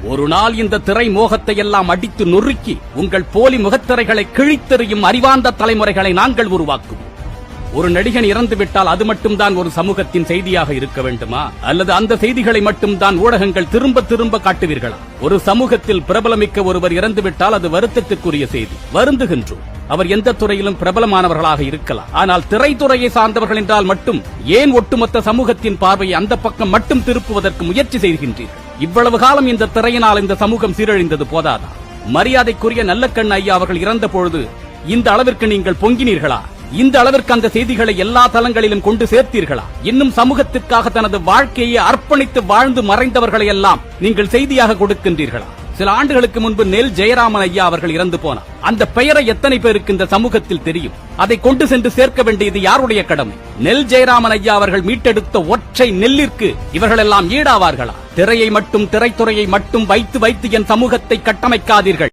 ஒரு நாள் இந்த திரை மோகத்தை எல்லாம் அடித்து நொறுக்கி உங்கள் போலி முகத்திரைகளை கிழித்தெறியும் அறிவார்ந்த தலைமுறைகளை நாங்கள் உருவாக்குவோம். ஒரு நடிகன் இறந்துவிட்டால் அது மட்டும்தான் ஒரு சமூகத்தின் செய்தியாக இருக்க வேண்டுமா? அல்லது அந்த செய்திகளை மட்டும்தான் ஊடகங்கள் திரும்ப திரும்ப காட்டுவீர்களா? ஒரு சமூகத்தில் பிரபலமிக்க ஒருவர் இறந்துவிட்டால் அது வருத்தத்துக்குரிய செய்தி. வருந்துகின்றோம். அவர் எந்த துறையிலும் பிரபலமானவர்களாக இருக்கலாம். ஆனால் திரைத்துறையை சார்ந்தவர்கள் என்றால் மட்டும் ஏன் ஒட்டுமொத்த சமூகத்தின் பார்வையை அந்த பக்கம் மட்டும் திருப்புவதற்கு முயற்சி செய்கின்றீர்கள்? இவ்வளவு காலம் இந்த திரையினால் இந்த சமூகம் சீரழிந்தது போதாதா? மரியாதைக்குரிய நல்லக்கண் ஐயா அவர்கள் இறந்த பொழுது இந்த அளவிற்கு நீங்கள் பொங்கினீர்களா? இந்த அளவிற்கு அந்த செய்திகளை எல்லா தளங்களிலும் கொண்டு சேர்த்தீர்களா? இன்னும் சமூகத்திற்காக தனது வாழ்க்கையை அர்ப்பணித்து வாழ்ந்து மறைந்தவர்களை எல்லாம் நீங்கள் செய்தியாக கொடுக்கின்றீர்களா? சில ஆண்டுகளுக்கு முன்பு நெல் ஜெயராமன் ஐயா அவர்கள் இறந்து போனார். அந்த பெயரை எத்தனை பேருக்கு இந்த சமூகத்தில் தெரியும்? அதை கொண்டு சென்று சேர்க்க வேண்டியது யாருடைய கடமை? நெல் ஜெயராமன் ஐயா அவர்கள் மீட்டெடுத்த ஒற்றை நெல்லிற்கு இவர்கள் எல்லாம் ஈடாவார்களா? திரையை மட்டும் திரைத்துறையை மட்டும் வைத்து வைத்து என் சமூகத்தை கட்டமைக்காதீர்கள்.